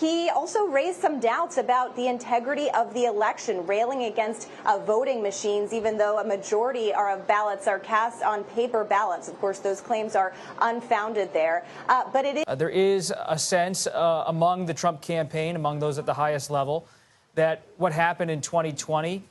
He also raised some doubts about the integrity of the election, railing against voting machines, even though a majority of ballots are cast on paper ballots. Of course, those claims are unfounded there. But it is there is a sense among the Trump campaign, among those at the highest level, that what happened in 2020,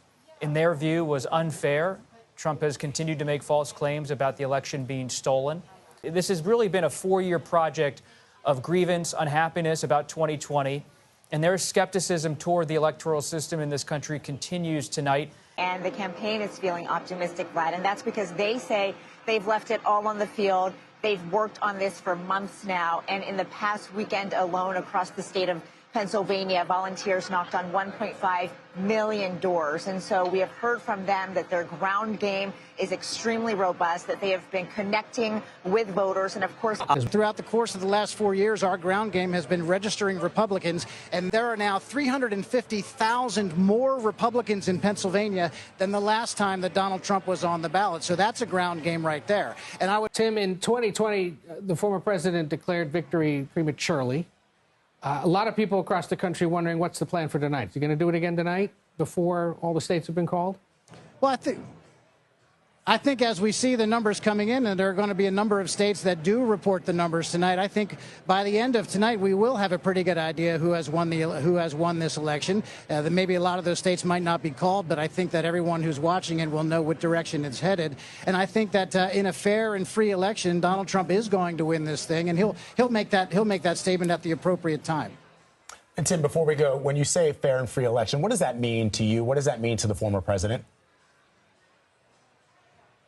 in their view, was unfair. Trump has continued to make false claims about the election being stolen. This has really been a 4-year project of grievance, unhappiness about 2020, and their skepticism toward the electoral system in this country continues tonight. And the campaign is feeling optimistic, Vlad, and that's because they say they've left it all on the field. They've worked on this for months now, and in the past weekend alone across the state of Pennsylvania, volunteers knocked on 1.5 million doors. And so we have heard from them that their ground game is extremely robust, that they have been connecting with voters. And of course, throughout the course of the last 4 years, our ground game has been registering Republicans. And there are now 350,000 more Republicans in Pennsylvania than the last time that Donald Trump was on the ballot. So that's a ground game right there. And Tim, in 2020, the former president declared victory prematurely. A lot of people across the country wondering what's the plan for tonight. Is he going to do it again tonight before all the states have been called? Well, I think as we see the numbers coming in, and there are going to be a number of states that do report the numbers tonight, I think by the end of tonight we will have a pretty good idea who has won this election. Maybe a lot of those states might not be called, but I think that everyone who's watching it will know what direction it's headed. And I think that in a fair and free election, Donald Trump is going to win this thing, and he'll make that statement at the appropriate time. And Tim, before we go, when you say fair and free election, what does that mean to you? What does that mean to the former president?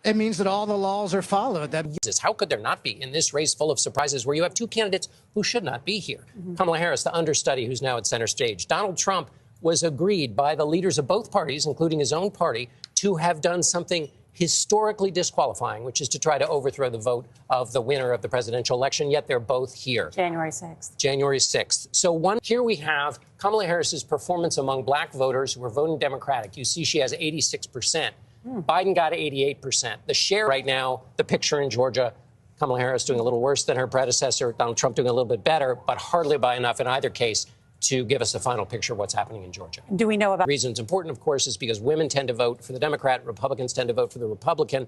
It means that all the laws are followed. How could there not be in this race full of surprises where you have two candidates who should not be here? Kamala Harris, the understudy who's now at center stage. Donald Trump was agreed by the leaders of both parties, including his own party, to have done something historically disqualifying, which is to try to overthrow the vote of the winner of the presidential election, yet they're both here. January 6th. January 6th. So here we have Kamala Harris's performance among black voters who are voting Democratic. You see she has 86%. Biden got 88%. The share right now, the picture in Georgia, Kamala Harris doing a little worse than her predecessor, Donald Trump doing a little bit better, but hardly by enough in either case to give us a final picture of what's happening in Georgia. Do we know about... The reason it's important, of course, is because women tend to vote for the Democrat, Republicans tend to vote for the Republican.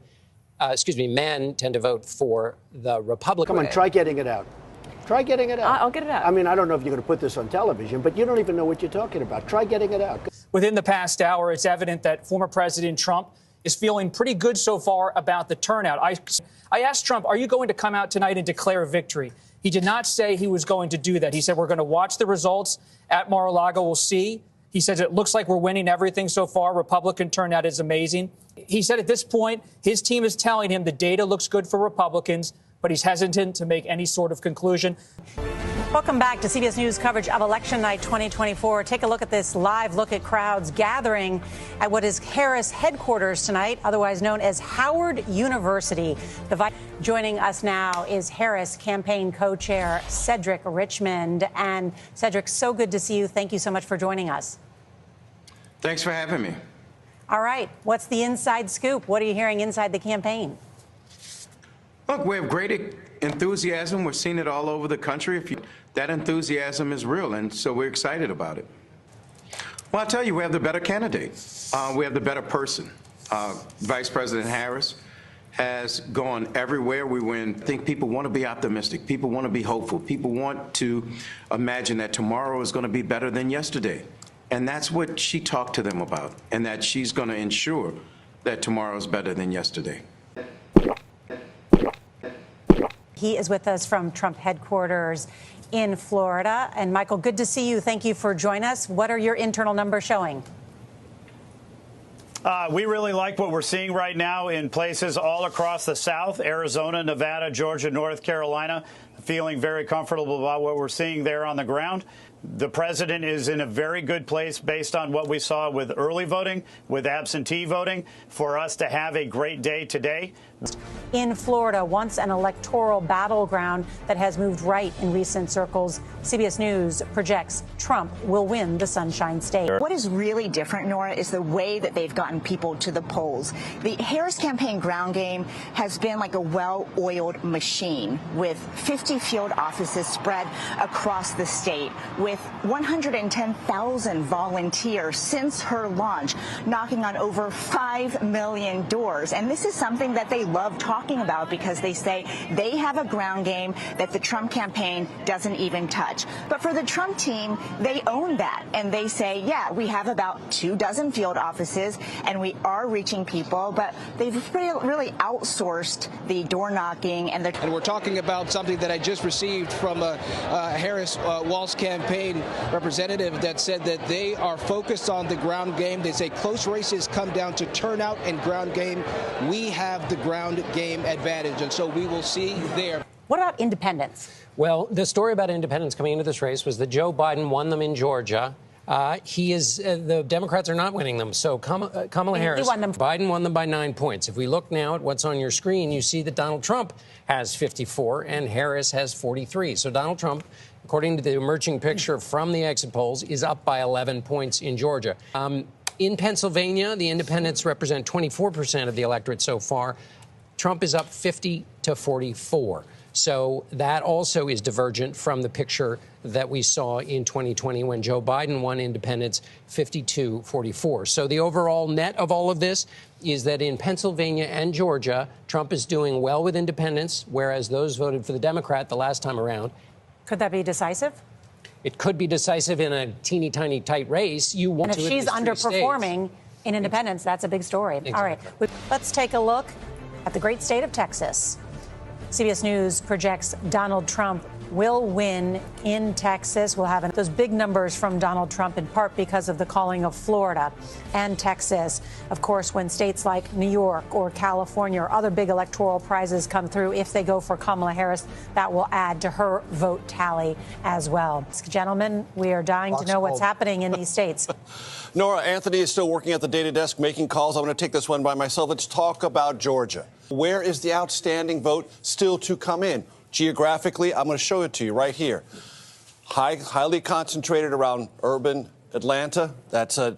Men tend to vote for the Republican. Come on, try getting it out. Try getting it out. I'll get it out. I mean, I don't know if you're going to put this on television, but you don't even know what you're talking about. Try getting it out. Within the past hour, it's evident that former President Trump is feeling pretty good so far about the turnout. I asked Trump, are you going to come out tonight and declare victory? He did not say he was going to do that. He said, we're going to watch the results at Mar-a-Lago. We'll see. He says it looks like we're winning everything so far. Republican turnout is amazing. He said at this point, his team is telling him the data looks good for Republicans, but he's hesitant to make any sort of conclusion. Welcome back to CBS News coverage of Election Night 2024. Take a look at this live look at crowds gathering at what is Harris headquarters tonight, otherwise known as Howard University. Joining us now is Harris campaign co-chair Cedric Richmond. And Cedric, so good to see you. Thank you so much for joining us. Thanks for having me. All right. What's the inside scoop? What are you hearing inside the campaign? Look, we have great enthusiasm. We're seeing it all over the country. That enthusiasm is real, and so we're excited about it. Well, I'll tell you, we have the better candidate. We have the better person. Vice President Harris has gone everywhere we win. I think people want to be optimistic. People want to be hopeful. People want to imagine that tomorrow is going to be better than yesterday. And that's what she talked to them about, and that she's going to ensure that tomorrow is better than yesterday. He is with us from Trump headquarters in Florida. And Michael, good to see you. Thank you for joining us. What are your internal numbers showing? We really like what we're seeing right now in places all across the South, Arizona, Nevada, Georgia, North Carolina, feeling very comfortable about what we're seeing there on the ground. The president is in a very good place based on what we saw with early voting, with absentee voting, for us to have a great day today. In Florida, once an electoral battleground that has moved right in recent circles, CBS News projects Trump will win the Sunshine State. What is really different, Norah, is the way that they've gotten people to the polls. The Harris campaign ground game has been like a well-oiled machine with 50 field offices spread across the state, with with 110,000 volunteers since her launch, knocking on over 5 million doors. And this is something that they love talking about because they say they have a ground game that the Trump campaign doesn't even touch. But for the Trump team, they own that. And they say, yeah, we have about 24 field offices and we are reaching people, but they've really outsourced the door knocking and we're talking about something that I just received from a Harris Walz campaign representative that said that they are focused on the ground game. They say close races come down to turnout and ground game. We have the ground game advantage, and so we will see there. What about independents? Well, the story about independents coming into this race was that Joe Biden won them in Georgia. The Democrats are not winning them. So Kamala Harris, Biden won them by 9 points. If we look now at what's on your screen, you see that Donald Trump has 54 and Harris has 43. So Donald Trump, according to the emerging picture from the exit polls, is up by 11 points in Georgia. In Pennsylvania, the independents represent 24% of the electorate so far. Trump is up 50 to 44. So that also is divergent from the picture that we saw in 2020 when Joe Biden won independents 52-44. So the overall net of all of this is that in Pennsylvania and Georgia, Trump is doing well with independents, whereas those voted for the Democrat the last time around. Could that be decisive? It could be decisive in a teeny tiny tight race. You want and if she's underperforming in independents, that's a big story. Exactly. All right, let's take a look at the great state of Texas. CBS News projects Donald Trump will win in Texas. We'll have those big numbers from Donald Trump in part because of the calling of Florida and Texas. Of course, when states like New York or California or other big electoral prizes come through, if they go for Kamala Harris, that will add to her vote tally as well. Gentlemen, we are dying to know what's happening in these states. Norah, Anthony is still working at the data desk making calls. I'm going to take this one by myself. Let's talk about Georgia. Where is the outstanding vote still to come in? Geographically, I'm going to show it to you right here. Highly concentrated around urban Atlanta. That's I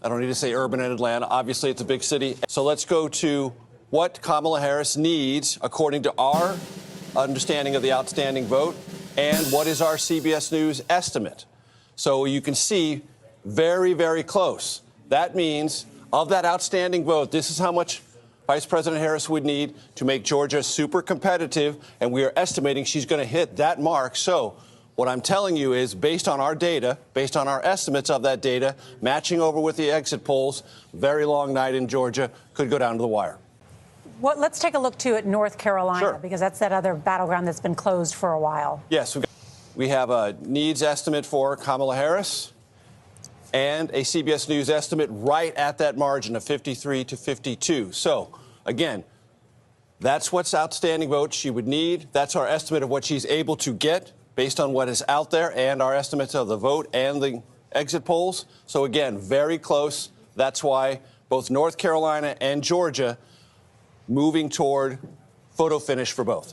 don't need to say urban in Atlanta. Obviously, it's a big city. So let's go to what Kamala Harris needs according to our understanding of the outstanding vote and what is our CBS News estimate. So you can see very, very close. That means of that outstanding vote, this is how much Vice President Harris would need to make Georgia super competitive, and we are estimating she's going to hit that mark. So what I'm telling you is, based on our data, based on our estimates of that data, matching over with the exit polls, very long night in Georgia, could go down to the wire. Well, let's take a look, too, at North Carolina, sure, because that's that other battleground that's been closed for a while. Yes, we have a needs estimate for Kamala Harris and a CBS News estimate right at that margin of 53 to 52. So, again, that's what's outstanding vote she would need. That's our estimate of what she's able to get based on what is out there and our estimates of the vote and the exit polls. So, again, very close. That's why both North Carolina and Georgia moving toward photo finish for both.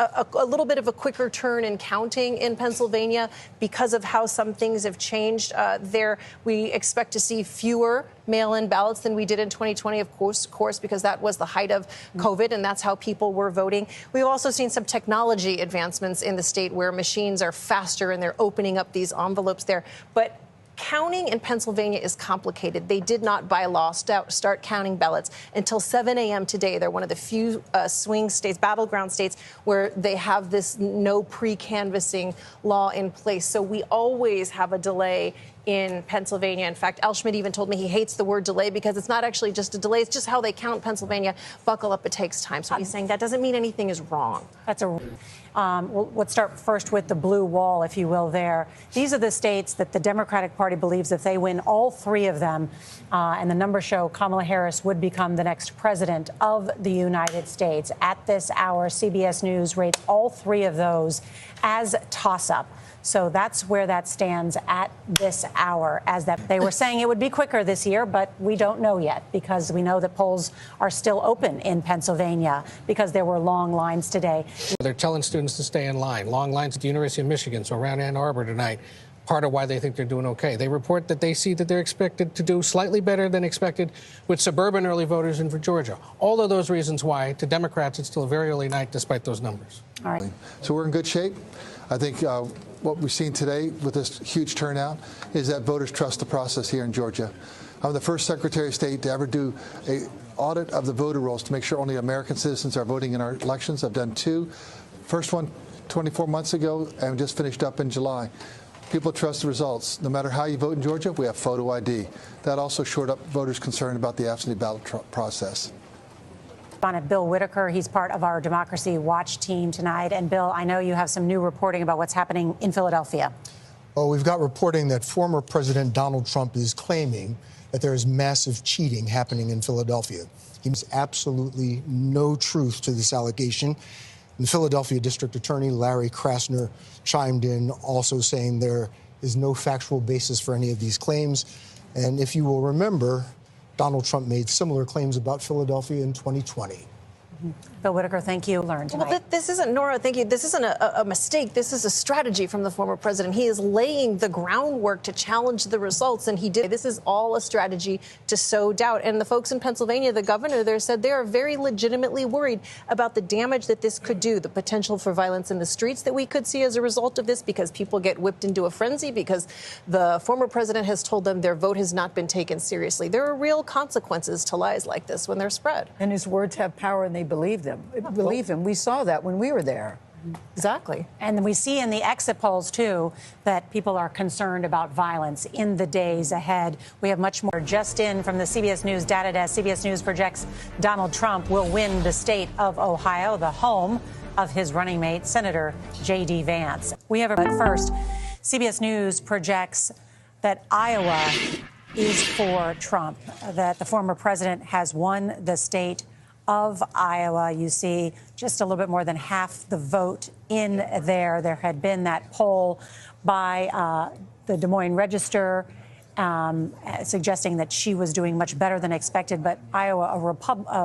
A little bit of a quicker turn in counting in Pennsylvania because of how some things have changed there. We expect to see fewer mail-in ballots than we did in 2020, of course, because that was the height of COVID, and that's how people were voting. We've also seen some technology advancements in the state where machines are faster and they're opening up these envelopes there. But counting in Pennsylvania is complicated. They did not, by law, start counting ballots until 7 a.m. today. They're one of the few swing states, battleground states, where they have this no pre-canvassing law in place. So we always have a delay in Pennsylvania. In fact, Al Schmidt even told me he hates the word delay because it's not actually just a delay. It's just how they count Pennsylvania. Buckle up, it takes time. So he's saying that doesn't mean anything is wrong. That's a. Well, let's start first with the blue wall, if you will, there. These are the states that the Democratic Party believes if they win all three of them, and the numbers show Kamala Harris would become the next president of the United States. At this hour, CBS News rates all three of those as toss-up. So that's where that stands at this hour, as that they were saying it would be quicker this year, but we don't know yet because we know that polls are still open in Pennsylvania because there were long lines today. They're telling students to stay in line. Long lines at the University of Michigan, so around Ann Arbor tonight. Part of why they think they're doing okay. They report that they see that they're expected to do slightly better than expected with suburban early voters in Georgia. All of those reasons why, to Democrats, it's still a very early night despite those numbers. All right. So we're in good shape. I think what we've seen today with this huge turnout is that voters trust the process here in Georgia. I'm the first Secretary of State to ever do an audit of the voter rolls to make sure only American citizens are voting in our elections. I've done two. First one 24 months ago and just finished up in July. People trust the results. No matter how you vote in Georgia, we have photo ID. That also shored up voters' concern about the absentee ballot process. On it, Bill Whitaker, he's part of our Democracy Watch team tonight. And Bill, I know you have some new reporting about what's happening in Philadelphia. Well, we've got reporting that former President Donald Trump is claiming that there is massive cheating happening in Philadelphia. There's absolutely no truth to this allegation. The Philadelphia District Attorney Larry Krasner chimed in, also saying there is no factual basis for any of these claims. And if you will remember, Donald Trump made similar claims about Philadelphia in 2020. Bill Whitaker, thank you. Learned tonight. Well, this isn't, Norah, thank you. This isn't a mistake. This is a strategy from the former president. He is laying the groundwork to challenge the results, and he did. This is all a strategy to sow doubt. And the folks in Pennsylvania, the governor there said they are very legitimately worried about the damage that this could do, the potential for violence in the streets that we could see as a result of this, because people get whipped into a frenzy, because the former president has told them their vote has not been taken seriously. There are real consequences to lies like this when they're spread. And his words have power, and they believe them. Believe him. We saw that when we were there. Exactly. And we see in the exit polls, too, that people are concerned about violence in the days ahead. We have much more just in from the CBS News data desk. CBS News projects Donald Trump will win the state of Ohio, the home of his running mate, Senator J.D. Vance. But first, CBS News projects that Iowa is for Trump, that the former president has won the state of Iowa. You see just a little bit more than half the vote in there. There had been that poll by the Des Moines Register suggesting that she was doing much better than expected. But Iowa, a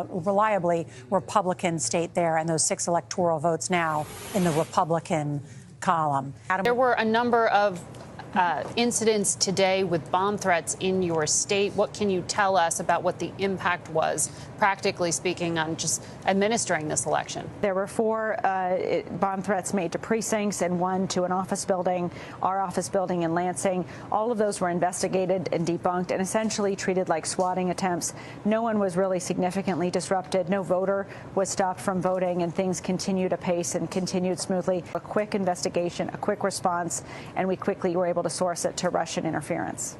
reliably Republican state there, and those 6 electoral votes now in the Republican column. There were a number of incidents today with bomb threats in your state. What can you tell us about what the impact was, practically speaking, on just administering this election? There were 4 bomb threats made to precincts and 1 to an office building, our office building in Lansing. All of those were investigated and debunked and essentially treated like swatting attempts. No one was really significantly disrupted. No voter was stopped from voting, and things continued apace and continued smoothly. A quick investigation, a quick response, and we quickly were able to source it to Russian interference.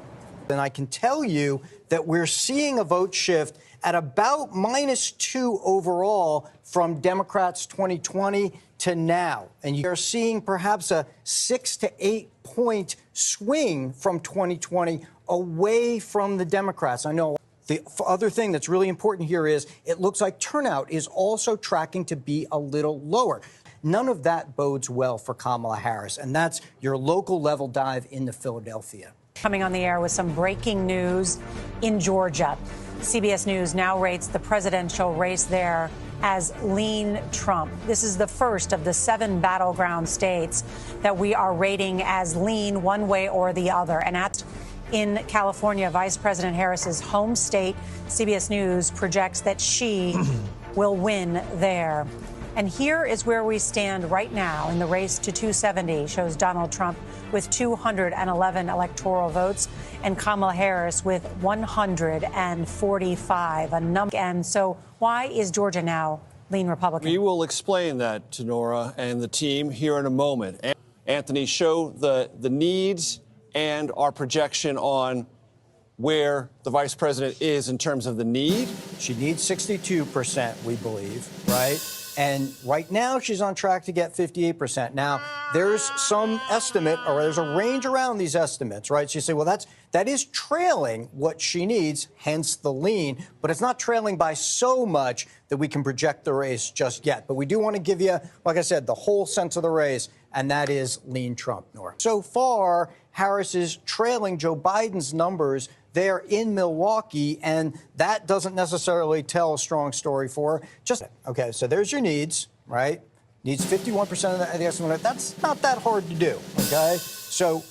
And I can tell you that we're seeing a vote shift at about -2 overall from Democrats 2020 to now. And you're seeing perhaps a 6 to 8 point swing from 2020 away from the Democrats. I know the other thing that's really important here is it looks like turnout is also tracking to be a little lower. None of that bodes well for Kamala Harris, and that's your local level dive into Philadelphia. Coming on the air with some breaking news in Georgia. CBS News now rates the presidential race there as lean Trump. This is the first of the 7 battleground states that we are rating as lean one way or the other. And in California, Vice President Harris's home state, CBS News projects that she will win there. And here is where we stand right now in the race to 270, shows Donald Trump with 211 electoral votes and Kamala Harris with 145, a number. And so why is Georgia now lean Republican? We will explain that to Norah and the team here in a moment. Anthony, show the needs and our projection on where the vice president is in terms of the need. She needs 62%, we believe, right? And right now, she's on track to get 58%. Now, there's some estimate, or there's a range around these estimates, right? So you say, well, that is trailing what she needs, hence the lean, but it's not trailing by so much that we can project the race just yet. But we do want to give you, like I said, the whole sense of the race, and that is lean Trump, Norah. So far, Harris is trailing Joe Biden's numbers there in Milwaukee, and that doesn't necessarily tell a strong story for her. Okay, so there's your needs, right? Needs 51% of the estimate. That's not that hard to do, okay? So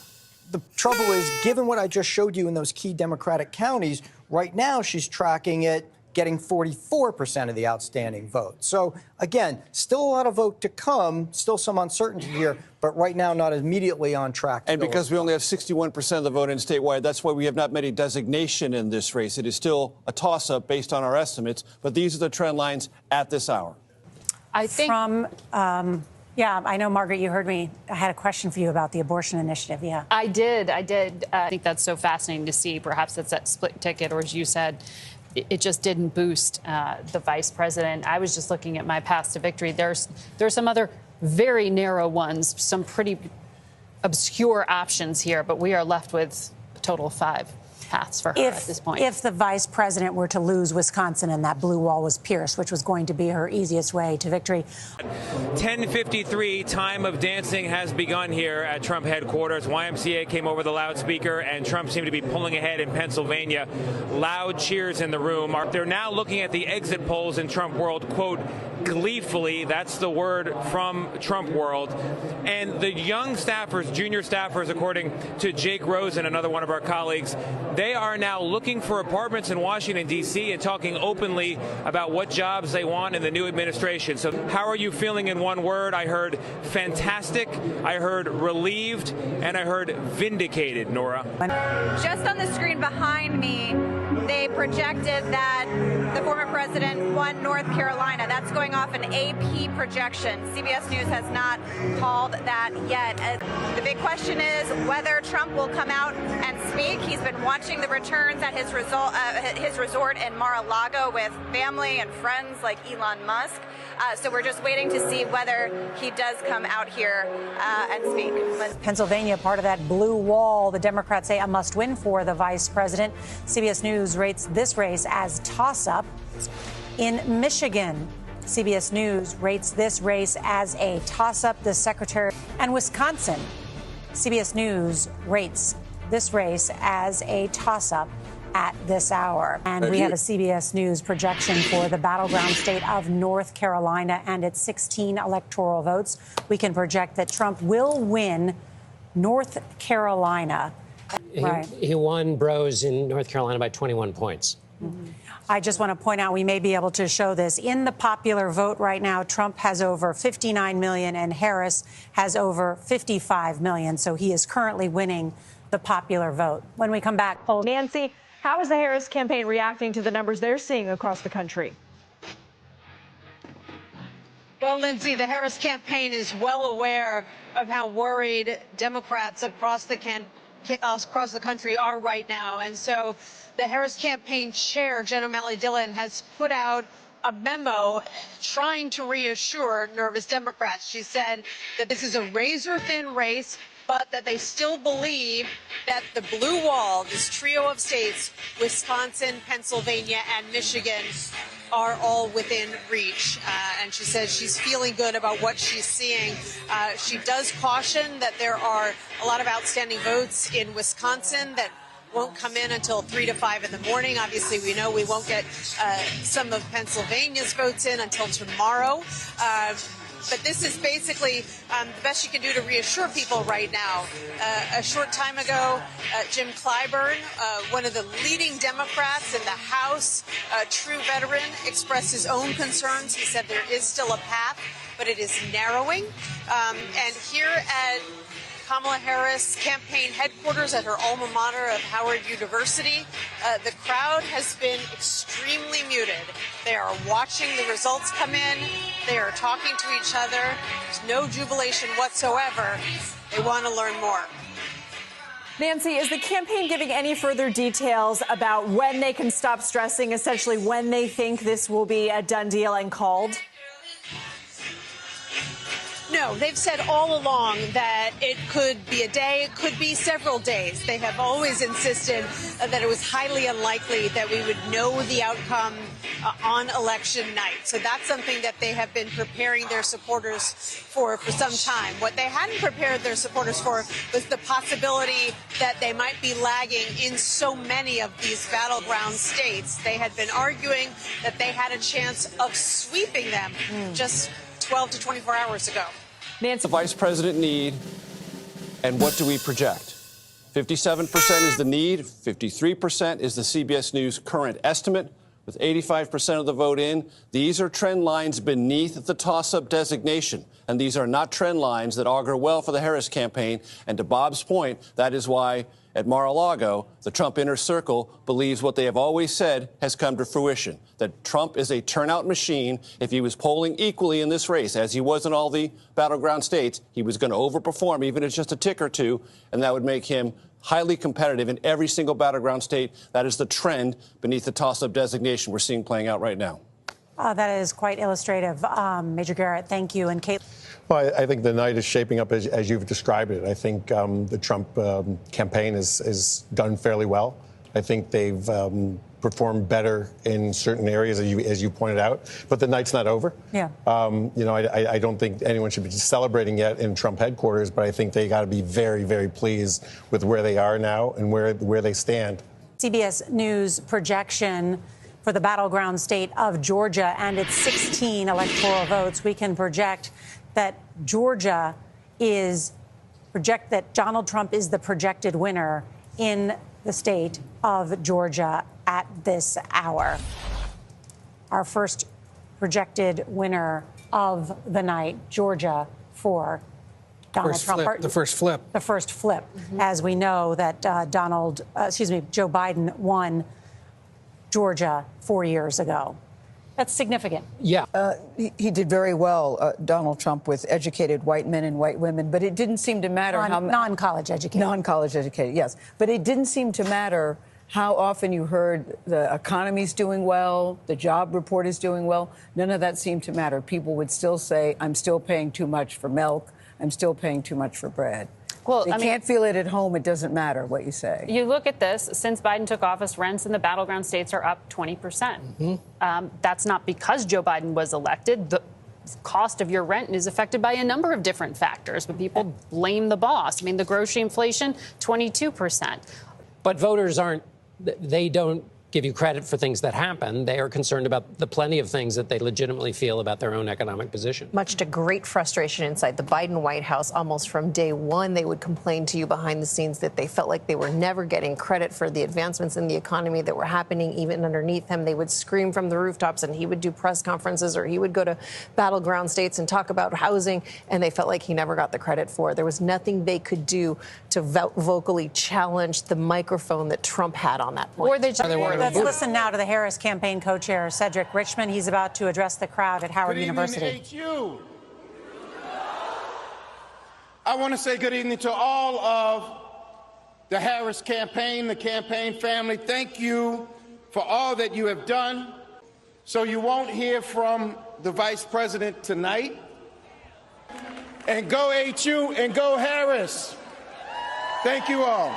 the trouble is, given what I just showed you in those key Democratic counties, right now she's tracking at getting 44% of the outstanding vote. So again, still a lot of vote to come, still some uncertainty here, but right now not immediately on track. And because we only have 61% of the vote in statewide, that's why we have not made a designation in this race. It is still a toss-up based on our estimates, but these are the trend lines at this hour. I think yeah, I know, Margaret, you heard me. I had a question for you about the abortion initiative. Yeah. I did. I think that's so fascinating to see. Perhaps it's that split ticket, or as you said, it just didn't boost the vice president. I was just looking at my path to victory. There's some other very narrow ones, some pretty obscure options here, but we are left with a total of 5 paths for her at this point. If the vice president were to lose Wisconsin and that blue wall was pierced, which was going to be her easiest way to victory. 10:53, time of dancing has begun here at Trump headquarters. YMCA came over the loudspeaker, and Trump seemed to be pulling ahead in Pennsylvania. Loud cheers in the room. They're now looking at the exit polls in Trump world, quote, gleefully. That's the word from Trump world. And the young staffers, junior staffers, according to Jake Rosen, another one of our colleagues, they are now looking for apartments in Washington, D.C. and talking openly about what jobs they want in the new administration. So how are you feeling in one word? I heard fantastic, I heard relieved, and I heard vindicated, Norah. Just on the screen behind me, they projected that the former president won North Carolina. That's going off an AP projection. CBS News has not called that yet. The big question is whether Trump will come out and speak. He's been watching the returns at his resort in Mar-a-Lago with family and friends like Elon Musk. So we're just waiting to see whether he does come out here and speak. Pennsylvania, part of that blue wall, the Democrats say a must-win for the vice president. CBS News rates this race as toss-up. In Michigan, CBS News rates this race as a toss-up. The secretary and Wisconsin, CBS News rates this race as a toss-up at this hour. And we have a CBS News projection for the battleground state of North Carolina and its 16 electoral votes. We can project that Trump will win North Carolina. He won Bros in North Carolina by 21 points. I just want to point out, we may be able to show this. In the popular vote right now, Trump has over 59 million and Harris has over 55 million. So he is currently winning the popular vote. When we come back, Nancy, how is the Harris campaign reacting to the numbers they're seeing across the country? Well, Lindsay, the Harris campaign is well aware of how worried Democrats across the country are right now. And so the Harris campaign chair, Jen O'Malley-Dillon, has put out a memo trying to reassure nervous Democrats. She said that this is a razor-thin race, but that they still believe that the blue wall, this trio of states, Wisconsin, Pennsylvania, and Michigan, are all within reach. And she says she's feeling good about what she's seeing. She does caution that there are a lot of outstanding votes in Wisconsin that won't come in until 3 to 5 in the morning. Obviously, we know we won't get some of Pennsylvania's votes in until tomorrow. But this is basically the best you can do to reassure people right now. A short time ago, Jim Clyburn, one of the leading Democrats in the House, a true veteran, expressed his own concerns. He said there is still a path, but it is narrowing. And here at Kamala Harris campaign headquarters at her alma mater of Howard University, the crowd has been extremely muted. They are watching the results come in. They are talking to each other. There's no jubilation whatsoever. They want to learn more. Nancy, is the campaign giving any further details about when they can stop stressing, essentially when they think this will be a done deal and called? No, they've said all along that it could be a day, it could be several days. They have always insisted that it was highly unlikely that we would know the outcome on election night. So that's something that they have been preparing their supporters for some time. What they hadn't prepared their supporters for was the possibility that they might be lagging in so many of these battleground states. They had been arguing that they had a chance of sweeping them just 12 to 24 hours ago. Nancy. The vice president need, and what do we project? 57% is the need, 53% is the CBS News current estimate. with 85% of the vote in. These are trend lines beneath the toss-up designation, and these are not trend lines that augur well for the Harris campaign. And to Bob's point, that is why at Mar-a-Lago, the Trump inner circle believes what they have always said has come to fruition, that Trump is a turnout machine. If he was polling equally in this race, as he was in all the battleground states, he was going to overperform, even if it's just a tick or two, and that would make him highly competitive in every single battleground state. That is the trend beneath the toss-up designation we're seeing playing out right now. That is quite illustrative. Major Garrett, thank you. And Kate. Well, I think the night is shaping up as you've described it. I think the Trump campaign is done fairly well. I think they've performed better in certain areas, as you pointed out. But the night's not over. Yeah. I don't think anyone should be celebrating yet in Trump headquarters, but I think they got to be very, very pleased with where they are now and where they stand. CBS News projection for the battleground state of Georgia and its 16 electoral votes. We can project that that Donald Trump is the projected winner in the state of Georgia at this hour. Our first projected winner of the night, Georgia, for Donald Trump. The first flip. The first flip, as we know that Joe Biden won Georgia 4 years ago. That's significant. Yeah. He did very well, Donald Trump, with educated white men and white women, but it didn't seem to matter how... Non-college educated. Non-college educated, yes. But it didn't seem to matter how often you heard the economy's doing well, the job report is doing well. None of that seemed to matter. People would still say, I'm still paying too much for milk. I'm still paying too much for bread. Well, you can't feel it at home. It doesn't matter what you say. You look at this. Since Biden took office, rents in the battleground states are up 20%. That's not because Joe Biden was elected. The cost of your rent is affected by a number of different factors, but people blame the boss. I mean, the grocery inflation, 22%. But voters they don't give you credit for things that happen. They are concerned about the plenty of things that they legitimately feel about their own economic position. Much to great frustration inside the Biden White House. Almost from day one, they would complain to you behind the scenes that they felt like they were never getting credit for the advancements in the economy that were happening even underneath him. They would scream from the rooftops, and he would do press conferences, or he would go to battleground states and talk about housing, and they felt like he never got the credit for it. There was nothing they could do to vocally challenge the microphone that Trump had on that point. Or they just Let's listen now to the Harris campaign co-chair, Cedric Richmond. He's about to address the crowd at Howard University. Good evening, HU. I want to say good evening to all of the Harris campaign, the campaign family. Thank you for all that you have done. So you won't hear from the vice president tonight. And go HU and go Harris. Thank you all.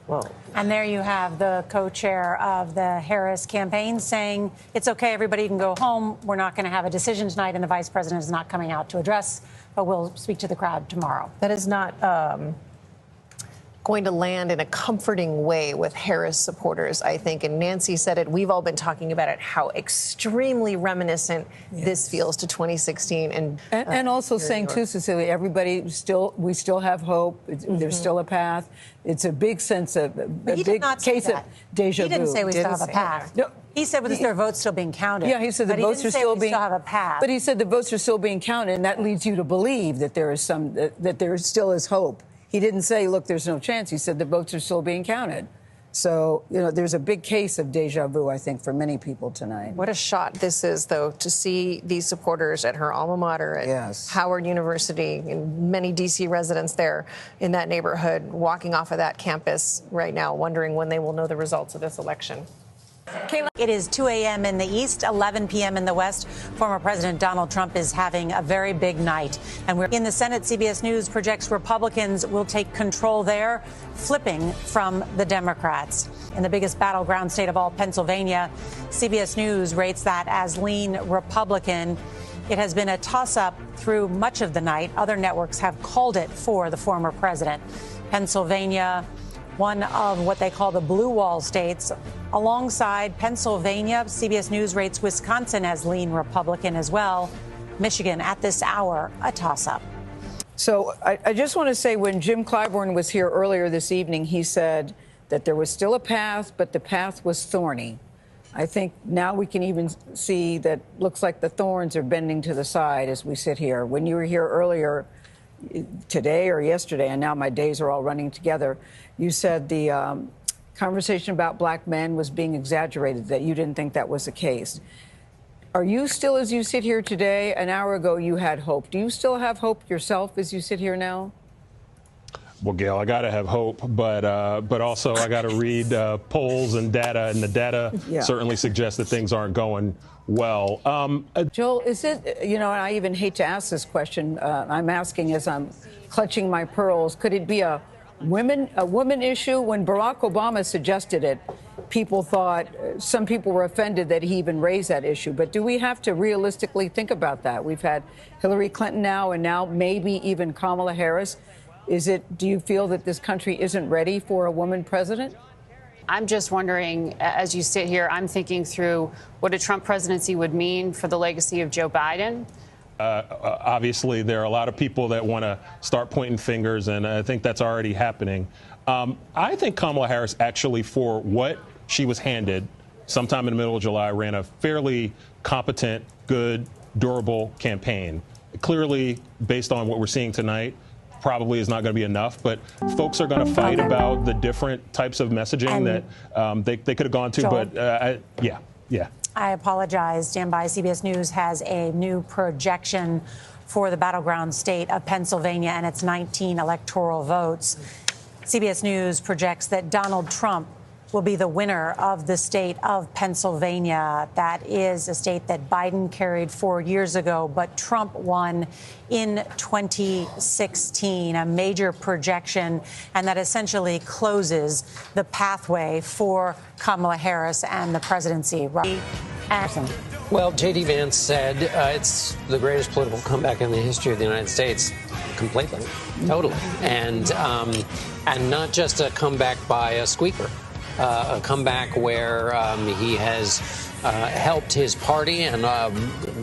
Whoa. And there you have the co-chair of the Harris campaign saying it's okay, everybody can go home. We're not going to have a decision tonight, and the vice president is not coming out to address, but we'll speak to the crowd tomorrow. That is not going to land in a comforting way with Harris supporters, I think. And Nancy said it. We've all been talking about it, how extremely reminiscent this feels to 2016. And also saying, too, Cecilia, we still have hope. There's still a path. It's a big sense of, a big case of deja vu. He didn't say we still have a path. No. He said, "Is their votes still being counted?" Yeah, he said the votes are still being. Still have a path. But he said the votes are still being counted, and that leads you to believe that there is that there still is hope. He didn't say, "Look, there's no chance." He said the votes are still being counted. So, there's a big case of deja vu, I think, for many people tonight. What a shot this is, though, to see these supporters at her alma mater at Howard University, and many D.C. residents there in that neighborhood walking off of that campus right now, wondering when they will know the results of this election. It is 2 a.m. in the East, 11 p.m. in the West. Former President Donald Trump is having a very big night. And we're in the Senate. CBS News projects Republicans will take control there, flipping from the Democrats. In the biggest battleground state of all, Pennsylvania, CBS News rates that as lean Republican. It has been a toss-up through much of the night. Other networks have called it for the former president. Pennsylvania, one of what they call the blue wall states. Alongside Pennsylvania, CBS News rates Wisconsin as lean Republican as well. Michigan, at this hour, a toss-up. So I just want to say, when Jim Clyburn was here earlier this evening, he said that there was still a path, but the path was thorny. I think now we can even see that looks like the thorns are bending to the side as we sit here. When you were here earlier today or yesterday, and now my days are all running together, you said the conversation about black men was being exaggerated, that you didn't think that was the case. Are you still, as you sit here today, an hour ago you had hope. Do you still have hope yourself as you sit here now? Well, Gail, I got to have hope, but also I got to read polls and data, and the data certainly suggests that things aren't going well. Joel, is it, you know, and I even hate to ask this question. I'm asking as I'm clutching my pearls. Could it be a woman issue? When Barack Obama suggested it, people thought, some people were offended that he even raised that issue. But do we have to realistically think about that? We've had Hillary Clinton now, and now maybe even Kamala Harris. Do you feel that this country isn't ready for a woman president? I'm just wondering, as you sit here, I'm thinking through what a Trump presidency would mean for the legacy of Joe Biden. Obviously, there are a lot of people that want to start pointing fingers, and I think that's already happening. I think Kamala Harris actually, for what she was handed sometime in the middle of July, ran a fairly competent, good, durable campaign. Clearly, based on what we're seeing tonight, probably is not going to be enough, but folks are going to fight about the different types of messaging that they could have gone to. Joel, but yeah. I apologize. Stand by. CBS News has a new projection for the battleground state of Pennsylvania and its 19 electoral votes. CBS News projects that Donald Trump will be the winner of the state of Pennsylvania. That is a state that Biden carried 4 years ago, but Trump won in 2016, a major projection, and that essentially closes the pathway for Kamala Harris and the presidency. Well, J.D. Vance said it's the greatest political comeback in the history of the United States. Completely. Totally. And not just a comeback by a squeaker. A comeback where he has helped his party and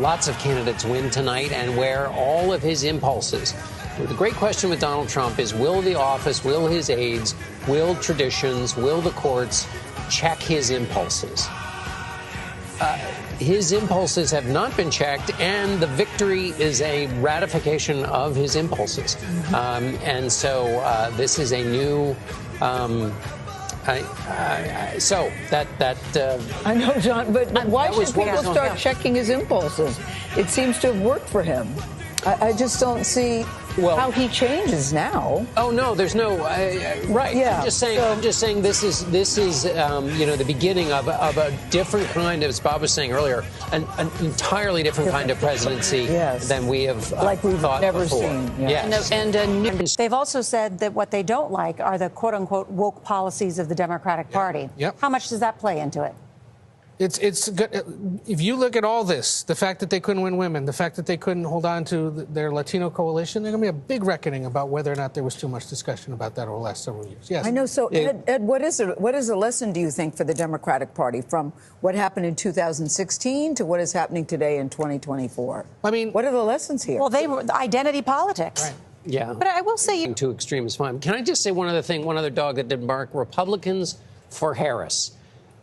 lots of candidates win tonight, and where all of his impulses. The great question with Donald Trump is, will the office, will his aides, will traditions, will the courts check his impulses? His impulses have not been checked, and the victory is a ratification of his impulses. And so this is a new... I know, John, but why should people start checking his impulses? It seems to have worked for him. I just don't see how he changes now. Oh no, there's no right. Yeah. I'm just saying this is the beginning of a different kind of, as Bob was saying earlier, an entirely different kind of presidency than we have we've thought never before. seen. Yes. And they've also said that what they don't like are the quote unquote woke policies of the Democratic Party. Yep. How much does that play into it? It's good. If you look at all this, the fact that they couldn't win women, the fact that they couldn't hold on to their Latino coalition, there's going to be a big reckoning about whether or not there was too much discussion about that over the last several years. Yes. I know. So, Ed, what is a lesson, do you think, for the Democratic Party from what happened in 2016 to what is happening today in 2024? I mean, what are the lessons here? Well, they were identity politics. Right. Yeah. But I will say, too extreme is fine. Can I just say one other thing? One other dog that didn't bark. Republicans for Harris.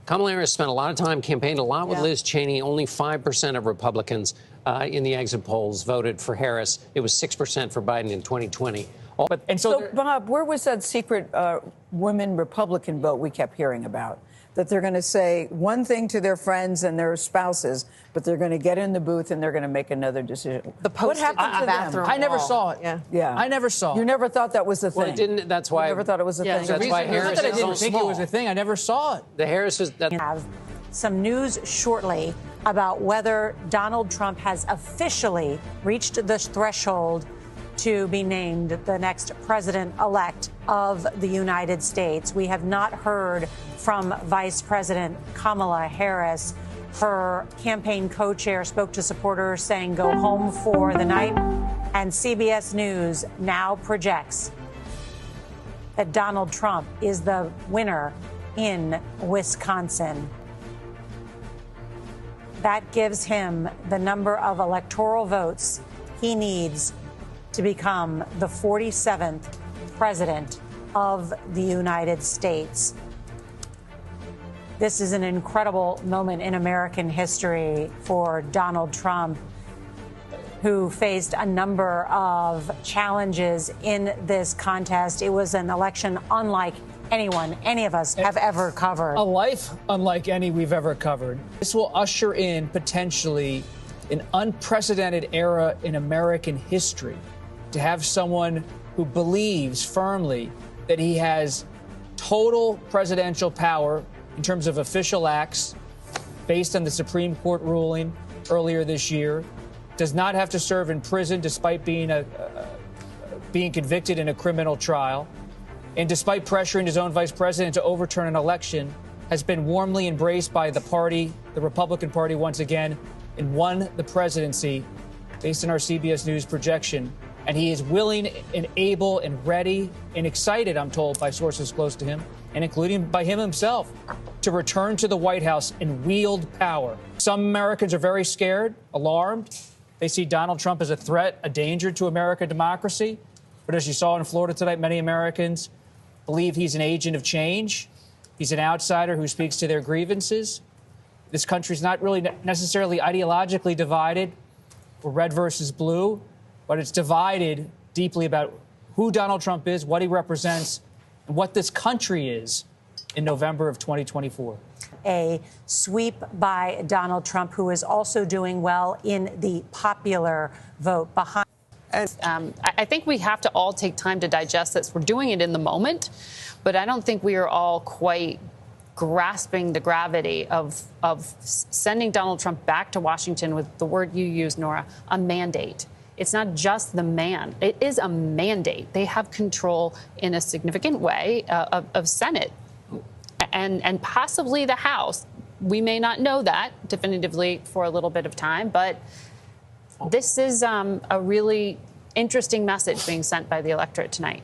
Kamala Harris spent a lot of time, campaigned a lot with Liz Cheney. Only 5% of Republicans in the exit polls voted for Harris. It was 6% for Biden in 2020. So Bob, where was that secret women Republican vote we kept hearing about? That they're going to say one thing to their friends and their spouses, but they're going to get in the booth and they're going to make another decision. What happened to them? I never saw it. Yeah. I never saw it. You never thought that was the thing. Well, it didn't. That's why. You never thought it was a thing. That's why Harris I didn't think it was a thing. I never saw it. The Harris is. We have some news shortly about whether Donald Trump has officially reached the threshold to be named the next president-elect of the United States. We have not heard from Vice President Kamala Harris. Her campaign co-chair spoke to supporters saying go home for the night. And CBS News now projects that Donald Trump is the winner in Wisconsin. That gives him the number of electoral votes he needs to become the 47th president of the United States. This is an incredible moment in American history for Donald Trump, who faced a number of challenges in this contest. It was an election unlike any of us have ever covered. A life unlike any we've ever covered. This will usher in potentially an unprecedented era in American history to have someone who believes firmly that he has total presidential power in terms of official acts based on the Supreme Court ruling earlier this year, does not have to serve in prison despite being convicted in a criminal trial, and despite pressuring his own vice president to overturn an election, has been warmly embraced by the party, the Republican Party once again, and won the presidency based on our CBS News projection. And he is willing and able and ready and excited, I'm told by sources close to him, and including by him himself, to return to the White House and wield power. Some Americans are very scared, alarmed. They see Donald Trump as a threat, a danger to American democracy. But as you saw in Florida tonight, many Americans believe he's an agent of change. He's an outsider who speaks to their grievances. This country's not really necessarily ideologically divided, or red versus blue, but it's divided deeply about who Donald Trump is, what he represents, and what this country is in November of 2024. A sweep by Donald Trump, who is also doing well in the popular vote behind. I think we have to all take time to digest this. We're doing it in the moment, but I don't think we are all quite grasping the gravity of sending Donald Trump back to Washington with the word you used, Norah, a mandate. It's not just the man. It is a mandate. They have control in a significant way of Senate and possibly the House. We may not know that definitively for a little bit of time, but this is a really interesting message being sent by the electorate tonight.